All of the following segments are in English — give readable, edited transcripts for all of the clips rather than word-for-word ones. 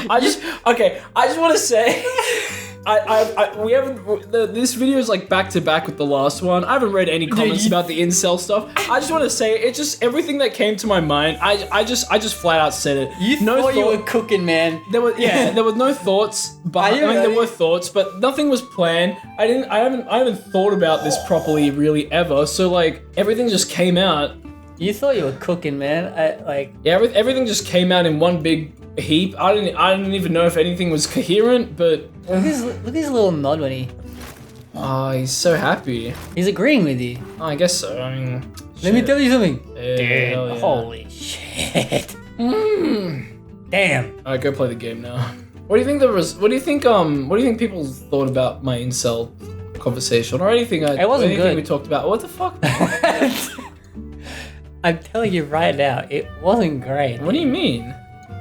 I just want to say, we haven't. This video is like back to back with the last one. I haven't read any comments about the incel stuff. I just want to say, it's just everything that came to my mind. I just flat out said it. You thought you were cooking, man. There was no thoughts, but I mean there were thoughts, but nothing was planned. I haven't thought about this properly really ever. So like everything just came out. You thought you were cooking, man. Everything just came out in one big heap. I didn't even know if anything was coherent, but look at his little nod when he. Oh, he's so happy. He's agreeing with you. Oh, I guess so. I mean, let me tell you something. Dude, yeah. Holy shit. Damn. Alright, go play the game now. What do you think What do you think people thought about my incel conversation or anything? It wasn't good. We talked about. What the fuck? I'm telling you right now, it wasn't great. What do you mean?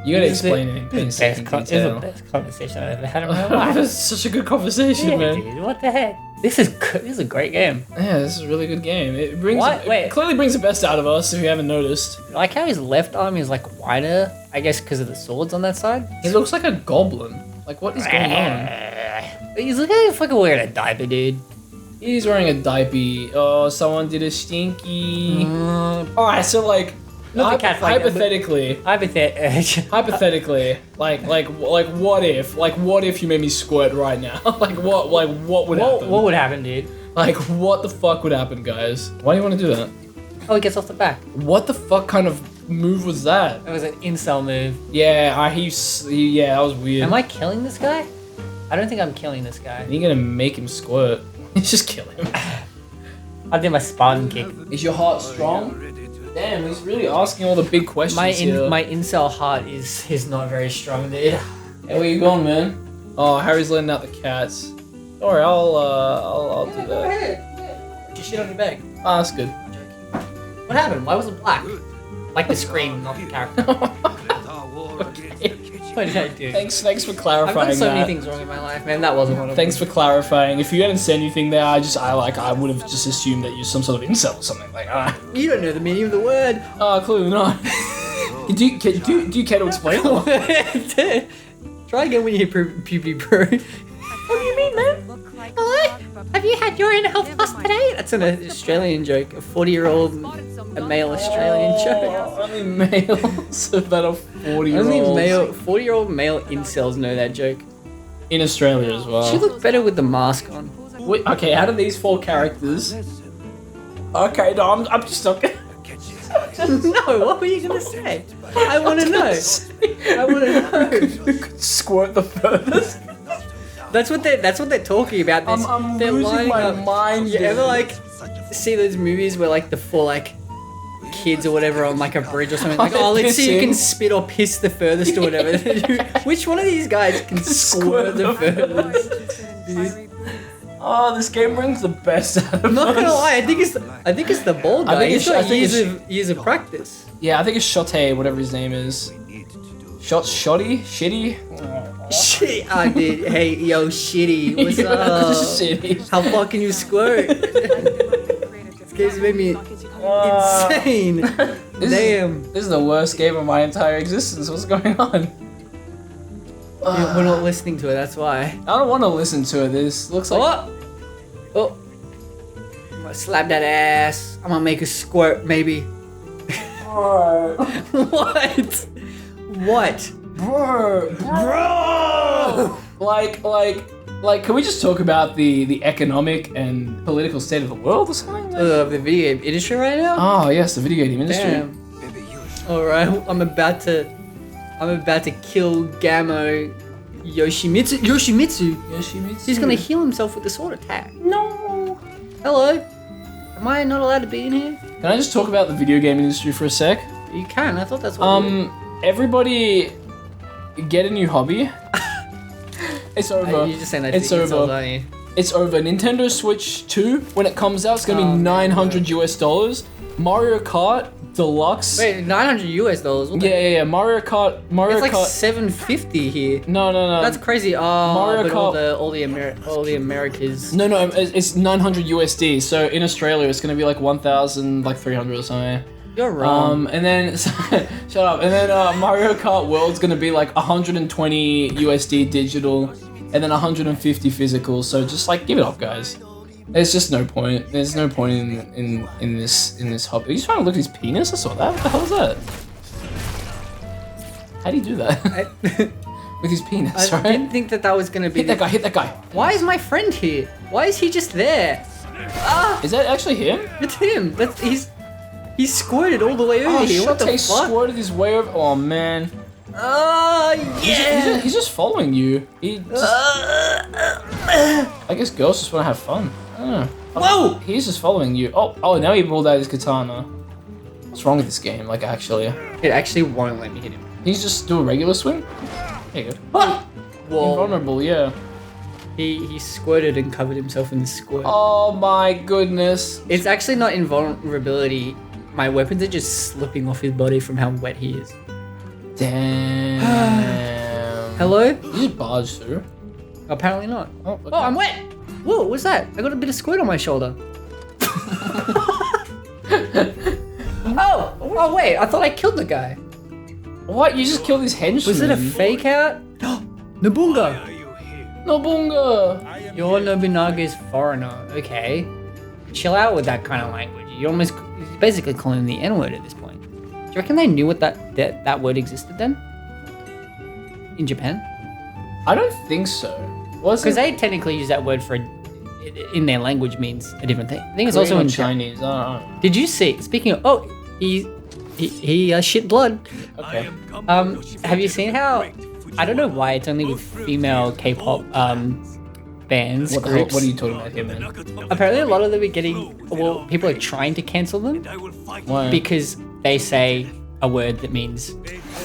You gotta explain it. It's the best conversation I've ever had in my life. This is such a good conversation, man. Dude, what the heck? This is a great game. Yeah, this is a really good game. It clearly brings the best out of us if you haven't noticed. I like how his left arm is like wider, I guess because of the swords on that side. He looks like a goblin. Like, what is going on? He's looking like fucking wearing a diaper, dude. He's wearing a diaper. Oh, someone did a stinky. Alright, so like, hypothetically, like what if you made me squirt right now? what would happen? What would happen, dude? Like, what the fuck would happen, guys? Why do you want to do that? Oh, he gets off the back. What the fuck kind of move was that? It was an incel move. Yeah, that was weird. Am I killing this guy? I don't think I'm killing this guy. You're gonna make him squirt. Just kill him. I did my Spartan kick. Is your heart strong? Damn, he's really asking all the big questions here. My incel heart is not very strong, dude. Hey, where you going, man? Oh, Harry's letting out the cats. Don't worry, I'll do that. Go ahead. Just shit on your bag. Oh, that's good. What happened? Why was it black? Like the screen, not the character. Okay. What did I do? Thanks for clarifying. I've done so many things wrong in my life, man. That wasn't one of them. Thanks for clarifying. If you hadn't said anything there, I would have just assumed that you're some sort of incel or something. Like, You don't know the meaning of the word. Oh, clearly not. do you care to explain? Try again when you hit puberty, bro. What do you mean, man? Hello? Have you had your inner health plus today? That's an Australian joke. A 40-year-old, a male Australian joke. Only males about a 40-year-old. Only 40-year-old male incels know that joke. In Australia as well. She looked better with the mask on. Wait, okay, out of these 4 characters... Okay, no, I'm just not gonna... No, what were you gonna say? I wanna know. I wanna know. Who could squirt the furthest? That's what they're talking about. They're losing my mind. You ever like see those movies where like the 4 like kids or whatever on like a bridge or something? Like, oh, let's see who can spit or piss the furthest or whatever. Which one of these guys can squirt the furthest? Dude. Oh, this game brings the best out of us. I'm not gonna lie, I think it's the bald guy. He's got years of practice. Yeah, I think it's Shotte, whatever his name is. Shitty? Shit, I did. Hey, yo, Shitty, what's up? Shitty. How far can you squirt? This game's made me insane. Damn. This is the worst game of my entire existence. What's going on? We're not listening to it, that's why. I don't want to listen to it. This looks like... Oh! I'm gonna slap that ass. I'm gonna make a squirt, maybe. What? What? Bro! Like, can we just talk about the economic and political state of the world or something? The video game industry right now? Oh yes, the video game industry. Damn. Alright, I'm about to kill Gamo Yoshimitsu. He's gonna heal himself with the sword attack. No! Hello? Am I not allowed to be in here? Can I just talk about the video game industry for a sec? You can, I thought that's what everybody get a new hobby. It's over. You're just saying that it's to over. Insults, aren't you? It's over. Nintendo Switch 2, when it comes out, it's gonna be $900 US. Mario Kart Deluxe. Wait, $900 US? Yeah. Mario Kart. It's like $750 here. No. That's crazy. Oh, Mario Kart. all the Americas. No, it's $900 USD. So in Australia, it's gonna be like 1,300 or something. You're wrong. And then shut up. And then Mario Kart World's gonna be like 120 USD digital, and then 150 physical. So just like give it up, guys. There's just no point. There's no point in this hobby. Are you trying to look at his penis? I saw that. What the hell is that? How do you do that? With his penis, I right? didn't think that was gonna be. Hit that guy. Hit that guy. Why is my friend here? Why is he just there? Ah, Is that actually him? it's him. He's squirted all the way over Oh, here. What the he fuck? squirted his way over. Oh man. Yeah. He's just following you. I guess girls just want to have fun. I don't know. Whoa! He's just following you. Oh, now he pulled out his katana. What's wrong with this game? Like, actually. It actually won't let me hit him. Can you just do a regular swing? There you go. Ah! Whoa. Invulnerable, yeah. He squirted and covered himself in the squirt. Oh my goodness. It's actually not invulnerability. My weapons are just slipping off his body from how wet he is. Damn. Hello? You just barged through. Apparently not. Oh, okay. Oh, I'm wet! Whoa, what's that? I got a bit of squirt on my shoulder. Oh, wait, I thought I killed the guy. What? You just killed his henchman? Was it a fake out? Nabunga! Nobunga! Your Nobunaga's foreigner. Okay. Chill out with that kind of language. You're basically calling him the N-word at this point. Do you reckon they knew what that word existed then? In Japan? I don't think so. Because they technically use that word for in their language means a different thing. I think it's also in Chinese. I don't know. Did you see? Speaking of, he shit blood. Okay. Have you seen how? I don't know why it's only with female K-pop bands. What groups. are you talking about here, man? Apparently, a lot of them are getting. Well, people are trying to cancel them Why? because they say a word that means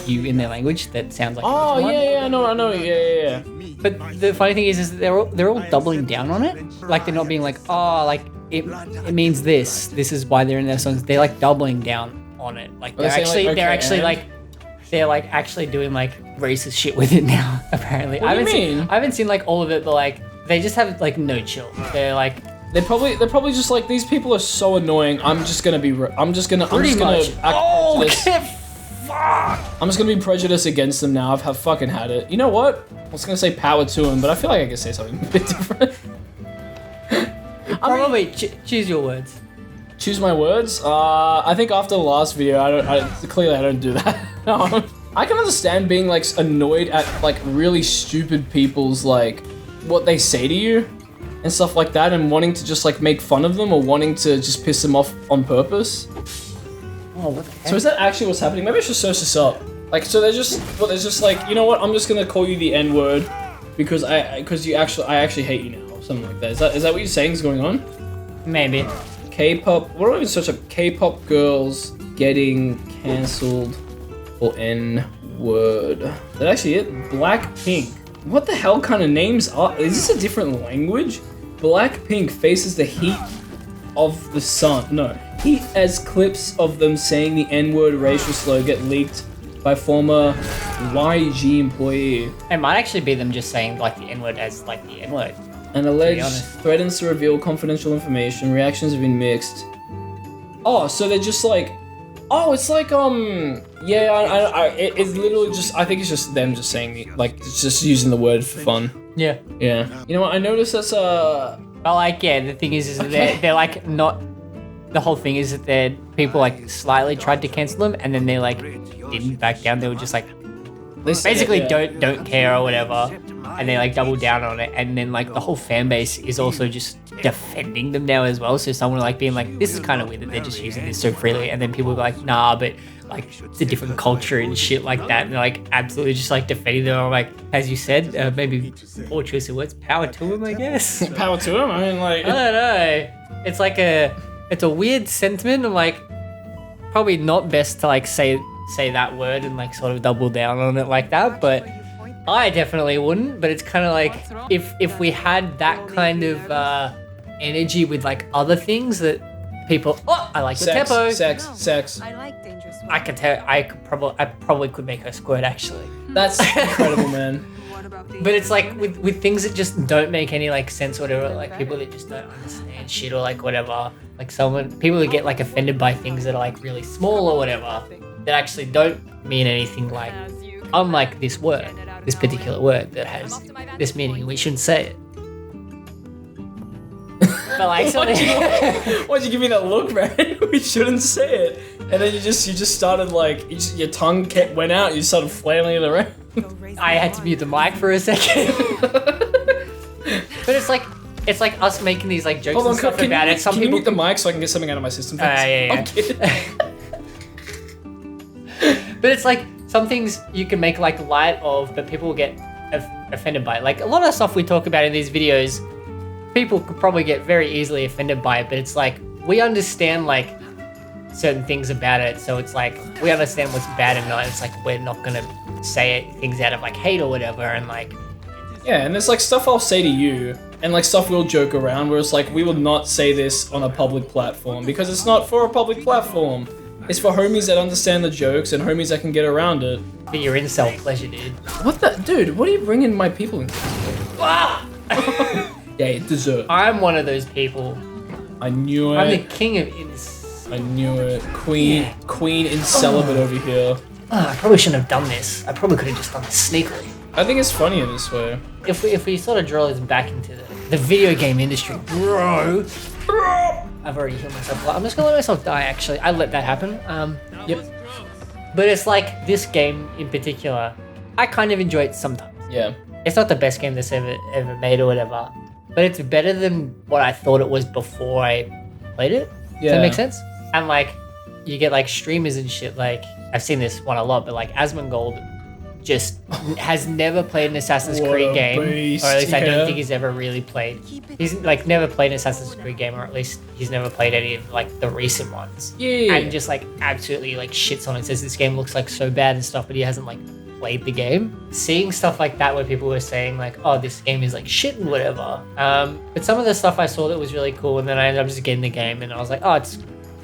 you in their language that sounds like. Oh one. yeah, I know, yeah. But the funny thing is they're all doubling down on it. Like they're not being like, oh, like it means this. This is why they're in their songs. They're like doubling down on it. Like they're actually doing like racist shit with it now. Apparently, What do you mean? I haven't seen like all of it, but like they just have like no chill. They're like They're probably just like, these people are so annoying. I'm just gonna be pretty much. Oh, prejudiced. I'm just gonna be prejudiced against them now. I've fucking had it. You know what? I was gonna say power to him, but I feel like I can say something a bit different. probably choose your words. Choose my words. I think after the last video, I don't do that. I can understand being like annoyed at like really stupid people's like what they say to you and stuff like that, and wanting to just like make fun of them or wanting to just piss them off on purpose. Oh, what the heck? So is that actually what's happening? Maybe I should search this up. Like, so they're just like, you know what? I'm just gonna call you the N-word because I actually hate you now, or something like that. Is that what you're saying is going on? Maybe. K-pop. What do I even search up? K-pop girls getting cancelled for N-word. Is that actually it? Blackpink. What the hell kind of names are? Is this a different language? Blackpink faces the heat of the sun. No. Heat as clips of them saying the N-word racial slur get leaked by former YG employee. It might actually be them just saying like the N-word as like the N-word. An alleged honest. threatens to reveal confidential information. Reactions have been mixed. Oh, so they're just like, oh, it's like yeah, it's literally just, I think it's just them just saying like it's just using the word for fun. Yeah. Yeah. You know what? I noticed that's But like, yeah, the thing is Okay. they're like not. The whole thing is that they're people like slightly tried to cancel them and then they like didn't back down. They were just like they said basically it, yeah. don't care or whatever, and they like double down on it. And then like the whole fan base is also just defending them now as well. So someone like being like, this is kind of weird that they're just using this so freely, and then people are like, nah, but like it's a different culture and shit like that, and they're like absolutely just like defending them. I'm like, as you said, maybe poor choice of words, power to them, I guess. Power to them. I mean, like, I don't know. It's like it's a weird sentiment. I'm like, probably not best to like say that word and like sort of double down on it like that, but I definitely wouldn't. But it's kind of like if we had that kind of energy with like other things that people, I like the tempo. Sex. I like dangerous. I could tell. I probably could make her squirt actually. That's incredible, man. But it's like with things that just don't make any like sense or whatever, like people that just don't understand shit or like whatever, like people that get like offended by things that are like really small or whatever, that actually don't mean anything, like unlike this word, this particular word that has this meaning, we shouldn't say it. But like why'd you give me that look, man? We shouldn't say it. And then you just started like your tongue went out. You started flailing it around. I had to mute the mic for a second. But it's like us making these like jokes and stuff about it. Some can people you mute the mic so I can get something out of my system? Yeah. I'm kidding. But it's like some things you can make like light of, but people will get offended by it. Like a lot of the stuff we talk about in these videos, people could probably get very easily offended by it, but it's like we understand like certain things about it, so it's like we understand what's bad and not. It's like we're not gonna say things out of like hate or whatever, and like yeah, and there's like stuff I'll say to you, and like stuff we'll joke around where it's like we will not say this on a public platform because it's not for a public platform. It's for homies that understand the jokes and homies that can get around it. For your incel pleasure, dude. What the dude? What are you bringing my people into? Ah! Yeah, dessert. I'm one of those people. I knew it. I'm the king of incel. I knew it. Queen incelibate over here. I probably shouldn't have done this. I probably could have just done this sneakily. I think it's funnier this way. If we sort of draw this back into the video game industry, bro. I've already healed myself. I'm just gonna let myself die. Actually, I let that happen. Yep. But it's like this game in particular, I kind of enjoy it sometimes. Yeah. It's not the best game that's ever made or whatever, but it's better than what I thought it was before I played it. Yeah. Does that make sense? And like, you get like streamers and shit. Like, I've seen this one a lot, but like Asmongold just has never played an Assassin's Creed game, beast, or at least I yeah. don't think he's ever really played. He's like never played an Assassin's Creed game, or at least he's never played any of like the recent ones. Yeah. And just like absolutely like shits on it, says this game looks like so bad and stuff, but he hasn't like played the game. Seeing stuff like that where people were saying like, oh, this game is like shit and whatever. But some of the stuff I saw that was really cool, and then I ended up just getting the game, and I was like, oh, it's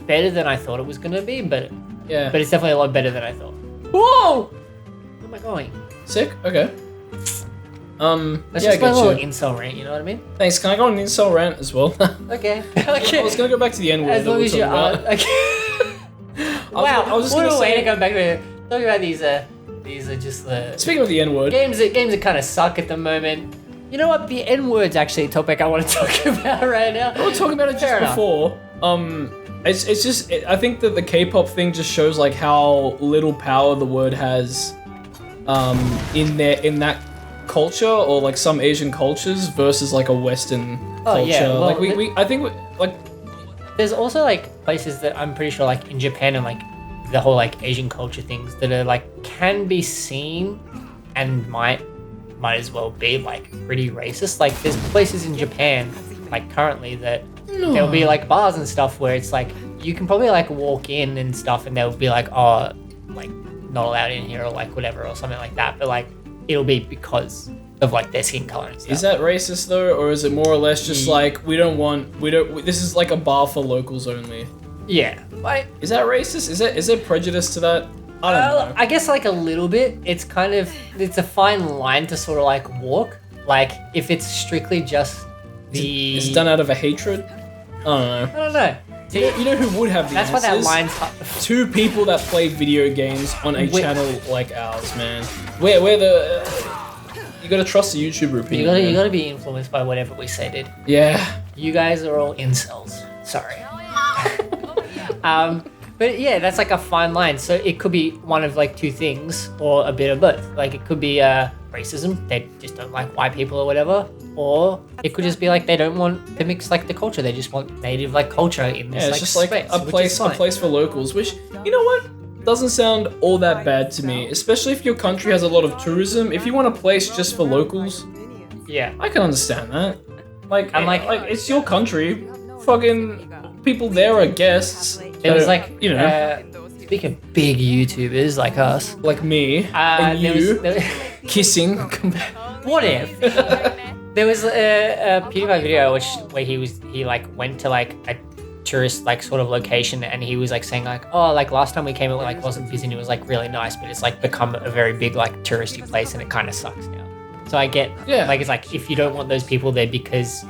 better than I thought it was gonna be, but Yeah. it's definitely a lot better than I thought. Whoa! Where am I going? Sick? Okay. Let's yeah, just I play a get little you. incel rant, you know what I mean? Thanks. Can I go on an incel rant as well? Okay. I was gonna go back to the N-word. As that long we as you talked are. about. Okay. Wow, I was just what gonna a way say- to go back to talking about these are just the Speaking of the N-word, games that kind of suck at the moment. You know what? The N-word's actually a topic I want to talk about right now. we were talking about it just Fair enough. before. It's just I think that the K-pop thing just shows like how little power the word has, in that culture or like some Asian cultures versus like a Western culture. yeah, well, like I think like There's also like places that I'm pretty sure like in Japan and like the whole like Asian culture things that are like can be seen and might as well be like pretty racist. Like there's places in Japan like currently that there'll be like bars and stuff where it's like you can probably like walk in and stuff and they'll be like, oh, like not allowed in here or like whatever or something like that, but like it'll be because of like their skin color and stuff. is that racist though, or is it more or less just like this is like a bar for locals only? Yeah. Like, Is that racist? Is there prejudice to that? I don't know. I guess like a little bit. It's a fine line to sort of like walk. Like if it's strictly just the. It's done out of a hatred? I don't know. I don't know. You know who would have the That's why that answers? line's. Two people that play video games on a channel like ours, man. We're the. You gotta trust the YouTuber opinion. You man. gotta be influenced by whatever we say, dude. Yeah. You guys are all incels. Sorry. But yeah, that's like a fine line. So it could be one of like two things, or a bit of both. Like it could be racism; they just don't like white people or whatever. Or it could just be like they don't want to mix like the culture; they just want native like culture in this Yeah, it's like just like space, a which is fine. place for locals, which, you know what? Doesn't sound all that bad to me, especially if your country has a lot of tourism. If you want a place just for locals, Yeah. I can understand that. Like, I'm like- it's your country. Fucking people there are guests. It was like, you know, speaking of big YouTubers like us, like me and you kissing. what if? There was a PewDiePie video where he like went to like a tourist like sort of location, and he was like saying like, oh, like last time we came it like wasn't busy and it was like really nice, but it's like become a very big like touristy place and it kind of sucks now. So I get, Yeah. like, it's like, if you don't want those people there because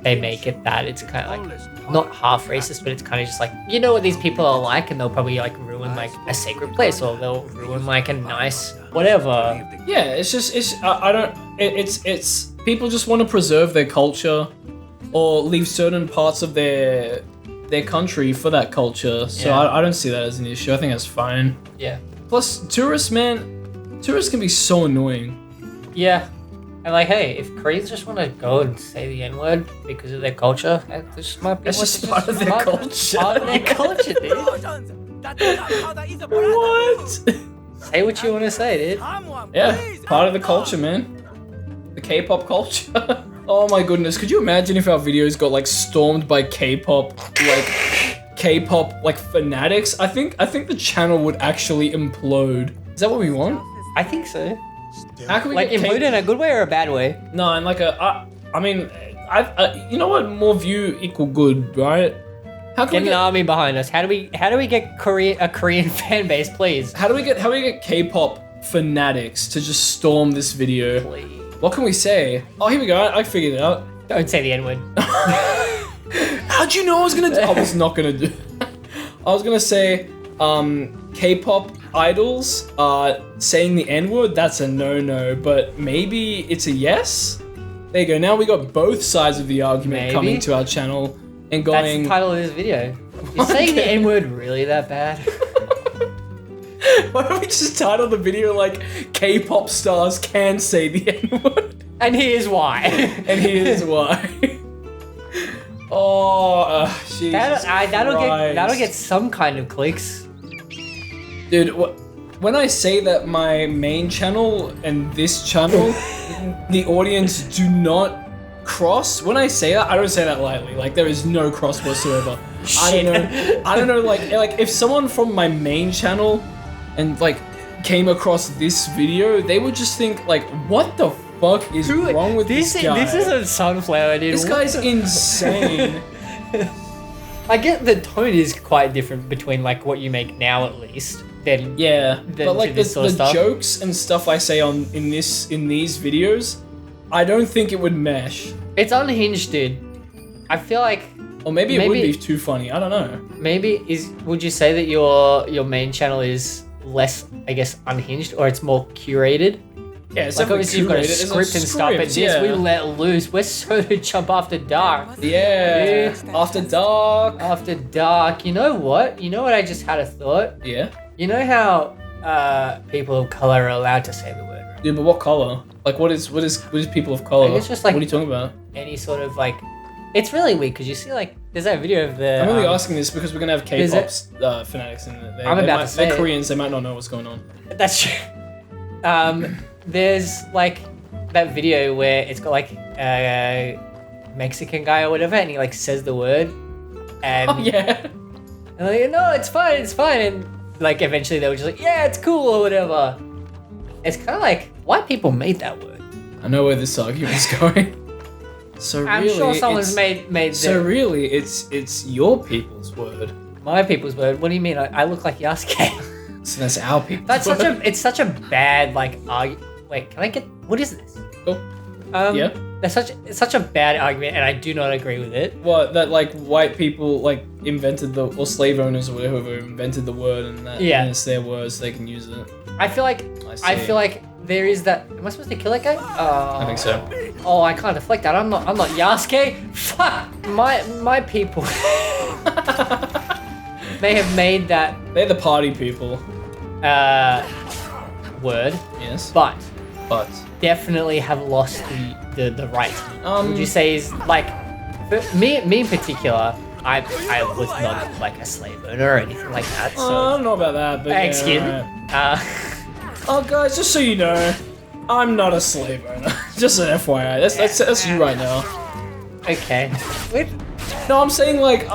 they make it that, it's kind of like, not half racist, but it's kind of just like, you know what these people are like, and they'll probably like ruin like a sacred place, or they'll ruin like a nice whatever. Yeah, it's people just want to preserve their culture or leave certain parts of their country for that culture. So Yeah. I don't see that as an issue. I think that's fine. Yeah. Plus, tourists can be so annoying. Yeah. And like, hey, if Koreans just want to go and say the N-word because of their culture, that just might be That's just part of their culture. Part of their culture, dude. What? Say what you want to say, dude. Yeah, part of the culture, man. The K-pop culture. Oh my goodness, could you imagine if our videos got like stormed by K-pop fanatics? I think the channel would actually implode. Is that what we want? I think so. How can we Like, get implode in a good way or a bad way? No, in like you know what? More view equal good, right? How can Get we an get army behind us. How do we get a Korean fan base, please? how do we get K-pop fanatics to just storm this video? Please. What can we say? Oh, here we go. I figured it out. Don't say the N-word. How'd you know I was gonna do? I was not gonna do. I was gonna say, K-pop idols saying the N-word. That's a no-no, but maybe it's a yes. There you go. Now we got both sides of the argument Maybe. coming to our channel and That's going. the title of this video. Is saying the Okay. N-word really that bad? Why don't we just title the video like K-pop stars can say the N-word? And here's why. And here's why. Oh, Jesus that'll Christ. get some kind of clicks. Dude, when I say that my main channel and this channel, the audience do not cross. When I say that, I don't say that lightly. Like, there is no cross whatsoever. I don't know. Like if someone from my main channel and like came across this video, they would just think like, what the fuck is wrong with this guy? This isn't Sunflower, dude. This guy's insane. I get the tone is quite different between like what you make now, at least. Than Yeah, but like this sort of the stuff. jokes and stuff I say in these videos, I don't think it would mesh. It's unhinged, dude. I feel like Or maybe it would be too funny. I don't know. would you say that your main channel is less, I guess, unhinged, or it's more curated? Yeah, it's Like, definitely obviously you've got a curated. It's script and stuff, but this we let loose. We're SodaJump after dark. Yeah, Dude. after dark. After dark. You know what? I just had a thought. Yeah, You know how people of color are allowed to say the word, right? dude, but what color? Like, what is people of color? Like, it's just like- what are you talking about? Any sort of like, it's really weird because you see like there's that video of the. I'm only asking this because we're gonna have Is K-pop it? fanatics in it. I'm about to say they're it. Koreans. They might not know what's going on. That's true. There's like that video where it's got like a Mexican guy or whatever, and he like says the word, and Oh yeah. and like, no, it's fine, and like eventually they were just like, yeah, it's cool or whatever. It's kind of like white people made that word. I know where this argument's going. So I'm really, sure someone's it's- made So really, it's your people's word. my people's word. What do you mean? I look like Yasuke. So that's our people's That's word. it's such a bad like argument. Wait, can I get what is this? Oh, yeah. It's such a bad argument, and I do not agree with it. What, that like white people like invented or slave owners or whatever invented the word, and that Yeah. and it's their words, so they can use it. I feel like I see. there is that. Am I supposed to kill that guy? I think so. Oh, I can't deflect that. I'm not Yasuke. Fuck my people. They have made that They're the party people. word, Yes. but But definitely have lost the right. Would you say is like for me in particular? I was not like a slave owner or anything like that. I So don't know about that, but excuse me. alright. Oh, guys, just so you know, I'm not a slave owner. Just an FYI. That's you right now. Okay. Wait. No, I'm saying like.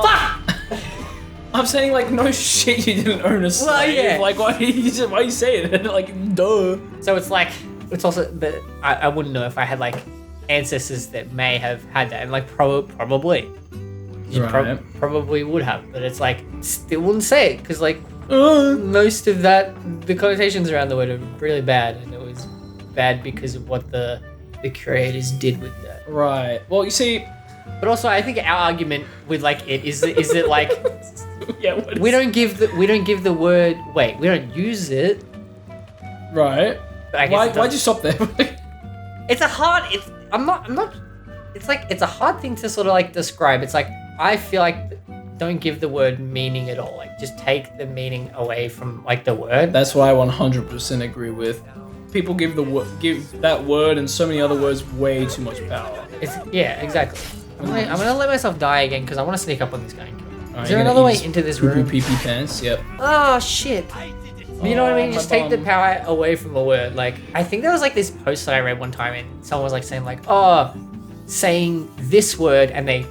I'm saying like, no shit, you didn't own a slave. Well, yeah. Like, why you saying it? Like, duh. So it's like it's also that I wouldn't know if I had like ancestors that may have had that, and like probably you Right. probably would have, but it's like still wouldn't say it because like most of that the connotations around the word are really bad, and it was bad because of what the creators did with that. Right. Well, you see, But also, I think our argument with like it is that like yeah, we don't give the word. Wait, we don't use it. right. But I guess Why'd you stop there? It's a hard. I'm not. It's like it's a hard thing to sort of like describe. It's like I feel like don't give the word meaning at all. Like just take the meaning away from like the word. That's what I 100% agree with. People give that word and so many other words way too much power. Yeah, exactly. I'm gonna let myself die again because I want to sneak up on this guy. Alright, Is there you're another gonna way eat into this poo-poo room? pee-pee pants. Yep. Oh shit. You know what I mean? my Just take the bum. power away from a word. Like, I think there was like this post that I read one time and someone was like saying like, oh, saying this word and they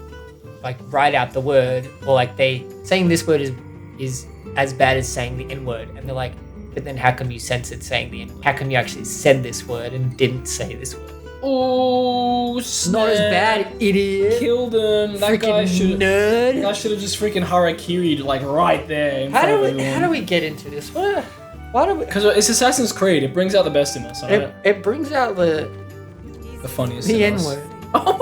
like write out the word, or like saying this word is as bad as saying the N word. And they're like, but then how come you censored saying the N word? How come you actually said this word and didn't say this word? Oh, Not as bad, idiot. Killed him. That guy Freaking should nerd. have just freaking harakiri'd like right there. How do we get into this? Why do we? Because it's Assassin's Creed. It brings out the best in us. Alright? It brings out the funniest. the in N us. word. Oh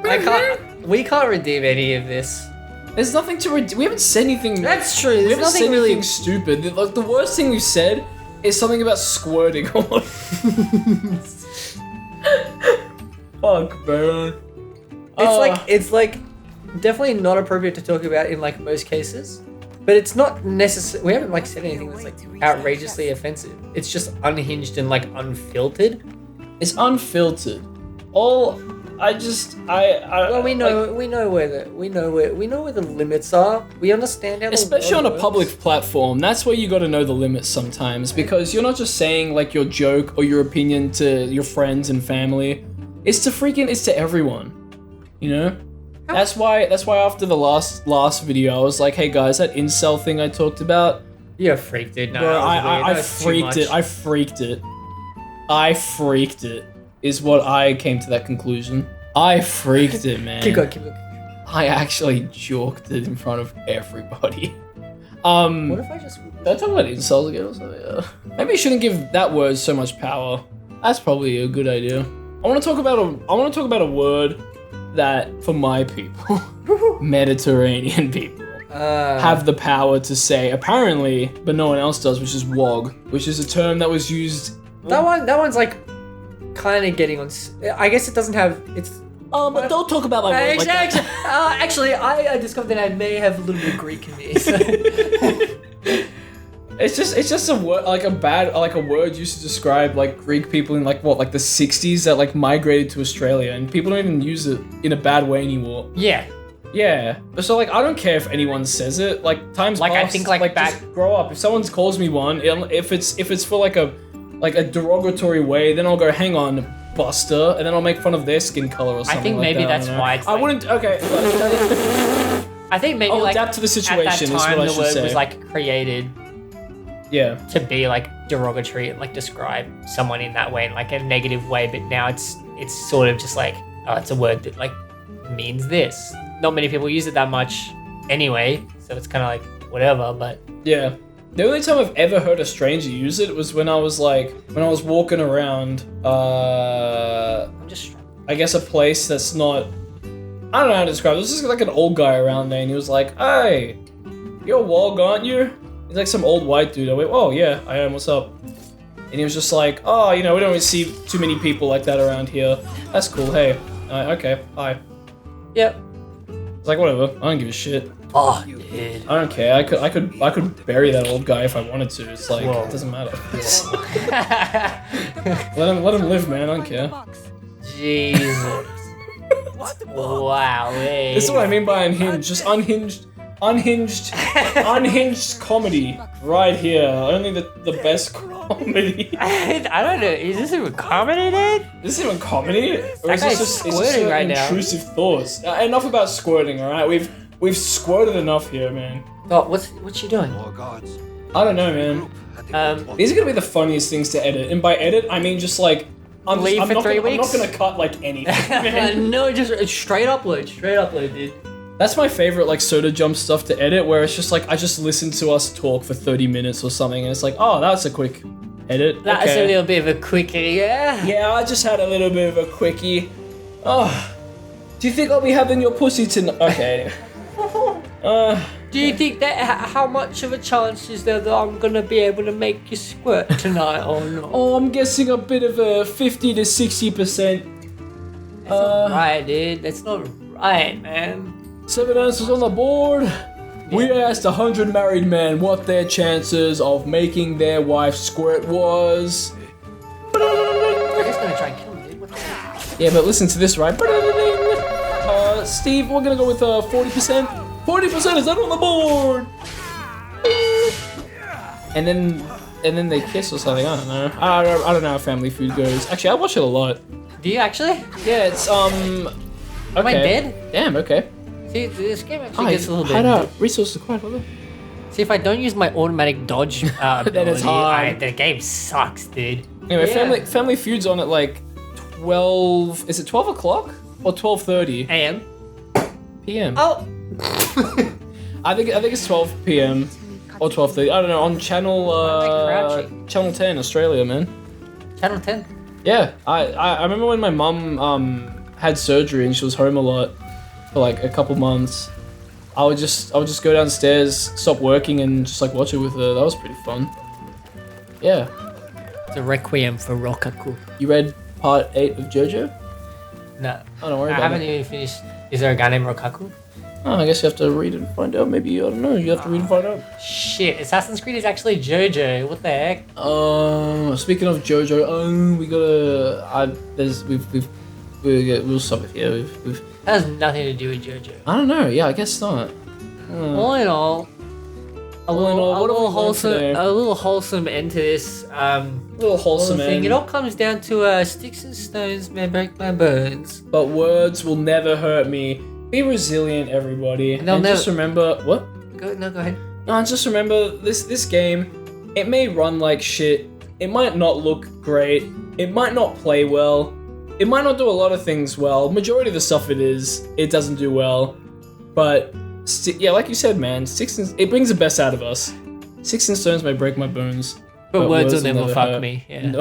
my god. We can't redeem any of this. There's nothing to we haven't said anything. That's true. We There's haven't nothing said really. anything stupid. The worst thing we've said is something about squirting. Fuck, man. It's like definitely not appropriate to talk about in like most cases, but it's not necessary. We haven't like said anything that's like outrageously offensive. It's just unhinged and like unfiltered. It's unfiltered. Well, we know where the limits are. We understand how. Especially on a public platform, that's where you got to know the limits sometimes, because you're not just saying like your joke or your opinion to your friends and family. It's to everyone. You know? That's why after the last video I was like, hey guys, that incel thing I talked about. You're freaked, dude. No, Bro, I I freaked it. I freaked it. Is what I came to that conclusion. I freaked it, man. Keep going. I actually joked it in front of everybody. What if I just? Did I talk about incels again or something? Yeah. Maybe you shouldn't give that word so much power. That's probably a good idea. I want to talk about a word that, for my people, Mediterranean people, have the power to say, apparently, but no one else does, which is wog, which is a term that was used. That one's like kind of getting on. I guess it doesn't have. It's. But don't talk about my word like that. Actually, I discovered that I may have a little bit of Greek in me. So. It's just a word, like a word used to describe like Greek people in like the 60s that like migrated to Australia, and people don't even use it in a bad way anymore. Yeah. Yeah. So like I don't care if anyone says it. Like times Like, past, I think, like, back- just grow up. If someone calls me one, if it's for like a derogatory way, then I'll go, hang on, Buster, and then I'll make fun of their skin color or something. I think like maybe that, that's I don't know. why it's I like- wouldn't. Okay. I think maybe I'll like adapt to the situation. At that time, is what I the should word say. was like created Yeah. to be like derogatory and like describe someone in that way, in like a negative way. But now it's sort of just like, oh, it's a word that like means this. Not many people use it that much anyway, so it's kind of like whatever. But Yeah. The only time I've ever heard a stranger use it was when I was walking around, I'm just I guess a place that's not, I don't know how to describe it. There's just like an old guy around there, and he was like, hey, you're a wog, aren't you? He's like some old white dude. I went, oh yeah, I am, what's up? And he was just like, oh, we don't really see too many people like that around here. That's cool, hey. Okay, bye. Yep. It's like, whatever, I don't give a shit. Oh, dude. I don't care. I could bury that old guy if I wanted to. It's like, Whoa. it doesn't matter. let him live, man. I don't care. Jesus. Wow. This is what I mean by unhinged. Just unhinged comedy right here. Only the best comedy. I don't know. Is this even comedy, dude? This isn't even comedy, or is guy's this just squirting right now. intrusive thoughts? Enough about squirting. All right, we've squirted enough here, man. Oh, what's she doing? I don't know, man. These are gonna be the funniest things to edit, and by edit I mean just like I'm Leave for not 3 gonna, I'm weeks? not gonna cut like anything. Man. No, just straight upload, dude. That's my favorite like SodaJump stuff to edit, where it's just like I just listen to us talk for 30 minutes or something, and it's like, oh, that's a quick Edit. That's okay. a little bit of a quickie, yeah. Yeah, I just had a little bit of a quickie. Oh, do you think I'll be having your pussy tonight? Okay. Do you think that how much of a chance is there that I'm gonna be able to make you squirt tonight or not? Oh, I'm guessing a bit of a 50 to 60%. That's not right, dude. That's not right, man. 7 answers on the board. We asked 100 married men what their chances of making their wife squirt was. We're just gonna try and kill him, dude. What the heck? Yeah, but listen to this, right? Steve, we're gonna go with 40%. 40% is that on the board? And then they kiss or something. I don't know. I don't know how family food goes. Actually, I watch it a lot. Do you actually? Yeah, it's Okay. Am I dead? Damn. Okay. See, this game actually gets a little bit. Resources are quite low. See, if I don't use my automatic dodge ability, Then it's hard. the game sucks, dude. Anyway, Yeah. Family Feud's on at like 12. Is it 12 o'clock or 12:30 AM. p.m.? Oh. I think it's 12 p.m. or 12:30. I don't know. On channel 10 Australia, man. Channel 10. Yeah, I remember when my mum had surgery and she was home a lot for like a couple months. I would just go downstairs, stop working, and just like watch it with her. That was pretty fun. Yeah. It's a requiem for Rokaku. You read part 8 of JoJo? No. Oh, don't worry I about haven't it. even finished. Is there a guy named Rokaku? Oh, I guess you have to read it and find out. Maybe, I don't know. You have to read and find out. Shit, Assassin's Creed is actually JoJo. What the heck? Speaking of JoJo, we gotta. We'll stop it here. We've. That has nothing to do with JoJo. I don't know. Yeah, I guess not. All in all, a All in all, what have we learned today? little wholesome end to this Little wholesome thing. end. It all comes down to sticks and stones may break my bones. But words will never hurt me. Be resilient, everybody. And they'll And just never- remember what? Go ahead. No, just remember this game. It may run like shit. It might not look great. It might not play well. It might not do a lot of things well. Majority of the stuff it doesn't do well. But yeah, like you said, man, it brings the best out of us. Sticks and stones may break my bones. But words will never fuck me. Yeah.